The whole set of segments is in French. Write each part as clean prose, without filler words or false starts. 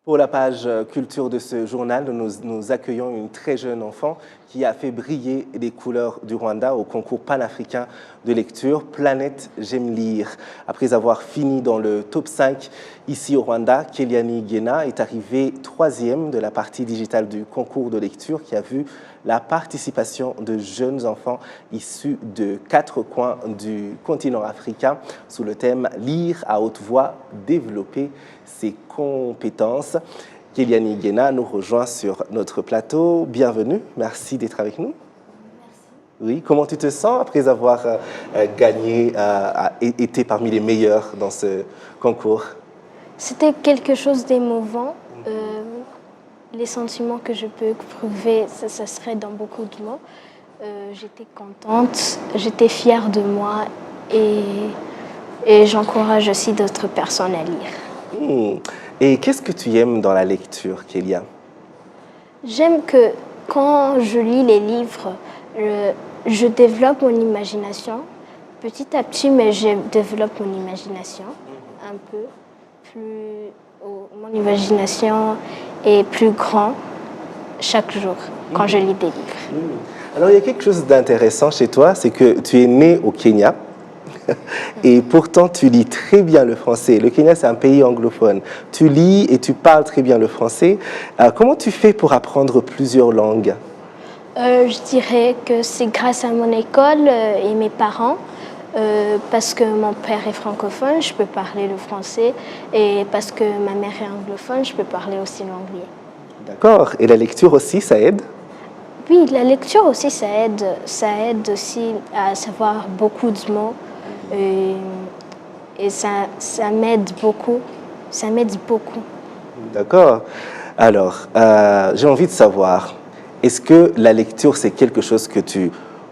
Pour la page culture de ce journal, nous accueillons une très jeune enfant qui a fait briller les couleurs du Rwanda au concours panafricain de lecture Planète J'aime lire. Après avoir fini dans le top 5 ici au Rwanda, Kéliani Guéna est arrivée 3e de la partie digitale du concours de lecture qui a vu la participation de jeunes enfants issus de 4 coins du continent africain sous le thème « Lire à haute voix, développer ses compétences ». Kéliani Guéna nous rejoint sur notre plateau. Bienvenue, merci d'être avec nous. Merci. Oui, comment tu te sens après avoir gagné, été parmi les meilleurs dans ce concours? C'était quelque chose d'émouvant. Les sentiments que je peux éprouver, ça serait dans beaucoup de mots. J'étais contente, j'étais fière de moi et j'encourage aussi d'autres personnes à lire. Et qu'est-ce que tu aimes dans la lecture, Kélia? J'aime que quand je lis les livres, je développe mon imagination. Petit à petit, mais je développe mon imagination un peu. Mon imagination est plus grande chaque jour quand je lis des livres. Alors, il y a quelque chose d'intéressant chez toi, c'est que tu es né au Kenya. Et pourtant, tu lis très bien le français. Le Kenya, c'est un pays anglophone. Tu lis et tu parles très bien le français. Comment tu fais pour apprendre plusieurs langues? Je dirais que c'est grâce à mon école et mes parents. Parce que mon père est francophone, je peux parler le français. Et parce que ma mère est anglophone, je peux parler aussi l'anglais. D'accord. Et la lecture aussi, ça aide? Oui, la lecture aussi, ça aide. Ça aide aussi à savoir beaucoup de mots. Et ça m'aide beaucoup. Ça m'aide beaucoup. D'accord. Alors, j'ai envie de savoir, est-ce que la lecture, c'est quelque chose que tu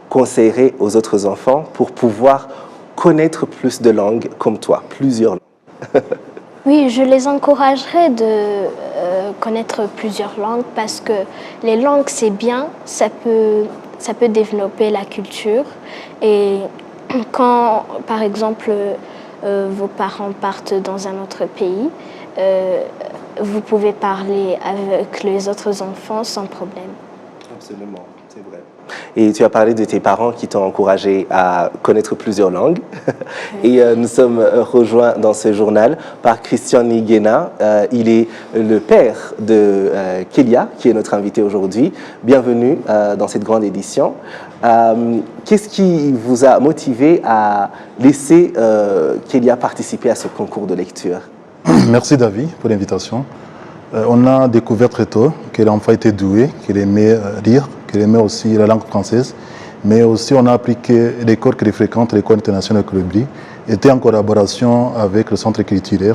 conseillerais aux autres enfants pour pouvoir connaître plus de langues comme toi, plusieurs langues? Oui, je les encouragerais de connaître plusieurs langues parce que les langues, c'est bien, ça peut développer la culture. Et quand, par exemple, vos parents partent dans un autre pays, vous pouvez parler avec les autres enfants sans problème. Absolument, c'est vrai. Et tu as parlé de tes parents qui t'ont encouragé à connaître plusieurs langues. Et nous sommes rejoints dans ce journal par Christian Guéna. Il est le père de Kélia, qui est notre invité aujourd'hui. Bienvenue dans cette grande édition. Qu'est-ce qui vous a motivé à laisser Kélia participer à ce concours de lecture? Merci David pour l'invitation. On a découvert très tôt que l'enfant était doué, qu'il aimait lire, qu'il aimait aussi la langue française, mais aussi on a appris que l'école qu'il fréquente, l'école internationale Colibri, était en collaboration avec le centre culturel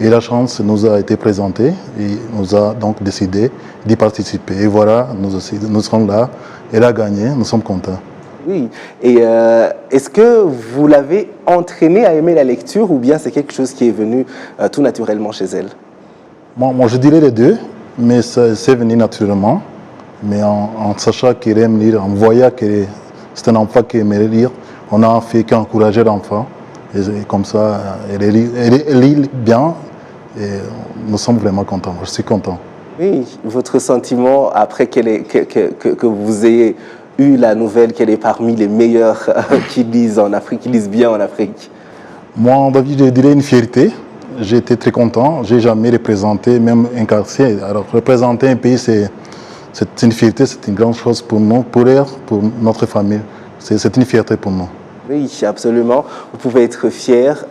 et la chance nous a été présentée et nous a donc décidé d'y participer. Et voilà, nous sommes là, elle a gagné, nous sommes contents. Oui, et est-ce que vous l'avez entraînée à aimer la lecture ou bien c'est quelque chose qui est venu tout naturellement chez elle? Moi, je dirais les deux, mais c'est venu naturellement. Mais en sachant qu'elle aime lire, en voyant que c'est un enfant qui aimait lire, on a fait qu'encourager l'enfant. Et comme ça, elle lit bien et nous sommes vraiment contents. Je suis content. Oui, votre sentiment après que vous ayez eu la nouvelle qu'elle est parmi les meilleurs qui lisent en Afrique, qui lisent bien en Afrique? Moi, David, je dirais une fierté. J'ai été très content. Je n'ai jamais représenté, même un quartier. Alors, représenter un pays, c'est une fierté, c'est une grande chose pour nous, pour elle, pour notre famille. C'est une fierté pour nous. Oui, absolument. Vous pouvez être fier.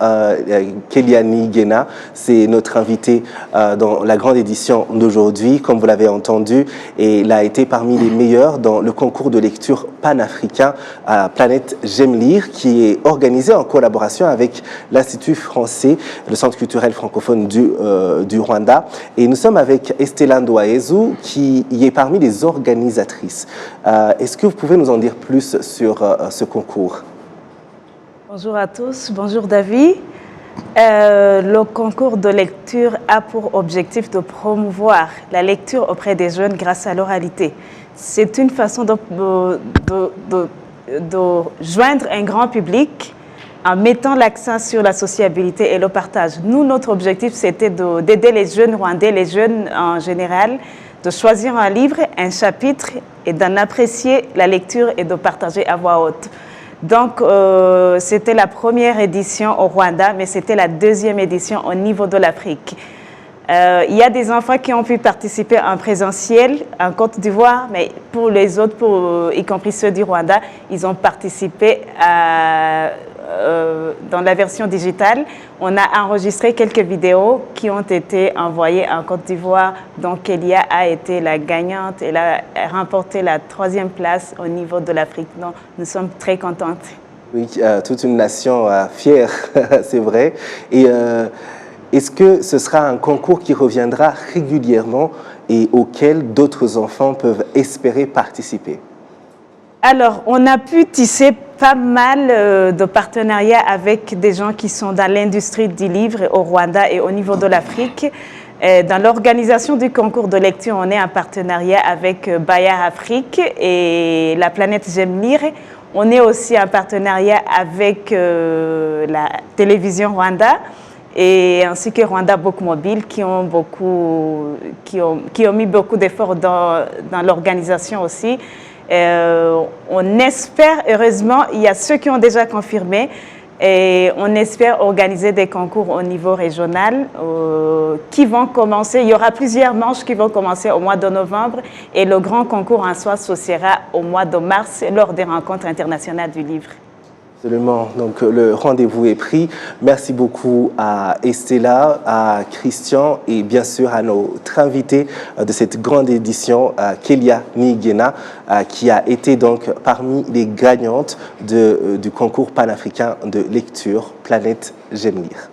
Kéliani Guéna, c'est notre invité dans la grande édition d'aujourd'hui, comme vous l'avez entendu, et il a été parmi les meilleurs dans le concours de lecture panafricain à Planète J'aime lire, qui est organisé en collaboration avec l'Institut français, le Centre culturel francophone du Rwanda. Et nous sommes avec Estella Ndoaezou, qui est parmi les organisatrices. Est-ce que vous pouvez nous en dire plus sur ce concours? Bonjour à tous, bonjour David. Le concours de lecture a pour objectif de promouvoir la lecture auprès des jeunes grâce à l'oralité. C'est une façon de joindre un grand public en mettant l'accent sur la sociabilité et le partage. Nous, notre objectif, c'était d'aider les jeunes Rwandais, les jeunes en général, de choisir un livre, un chapitre et d'en apprécier la lecture et de partager à voix haute. Donc, c'était la première édition au Rwanda, mais c'était la deuxième édition au niveau de l'Afrique. Il y a des enfants qui ont pu participer en présentiel en Côte d'Ivoire, mais pour les autres, y compris ceux du Rwanda, ils ont participé dans la version digitale. On a enregistré quelques vidéos qui ont été envoyées en Côte d'Ivoire. Donc, Kélia a été la gagnante. Elle a remporté la 3e place au niveau de l'Afrique. Donc, nous sommes très contentes. Oui, toute une nation fière, c'est vrai. Et est-ce que ce sera un concours qui reviendra régulièrement et auquel d'autres enfants peuvent espérer participer? Alors, on a pu tisser pas mal de partenariats avec des gens qui sont dans l'industrie du livre au Rwanda et au niveau de l'Afrique. Dans l'organisation du concours de lecture, on est en partenariat avec Bayard Afrique et la planète J'aime lire. On est aussi en partenariat avec la télévision Rwanda et ainsi que Rwanda Book Mobile qui ont mis beaucoup d'efforts dans l'organisation aussi. On espère, heureusement, il y a ceux qui ont déjà confirmé, et on espère organiser des concours au niveau régional qui vont commencer. Il y aura plusieurs manches qui vont commencer au mois de novembre et le grand concours en soi, ce sera au mois de mars lors des rencontres internationales du livre. Absolument. Donc, le rendez-vous est pris. Merci beaucoup à Estella, à Christian et bien sûr à notre invité de cette grande édition, Kélia Niyigena, qui a été donc parmi les gagnantes du concours panafricain de lecture Planète J'aime lire.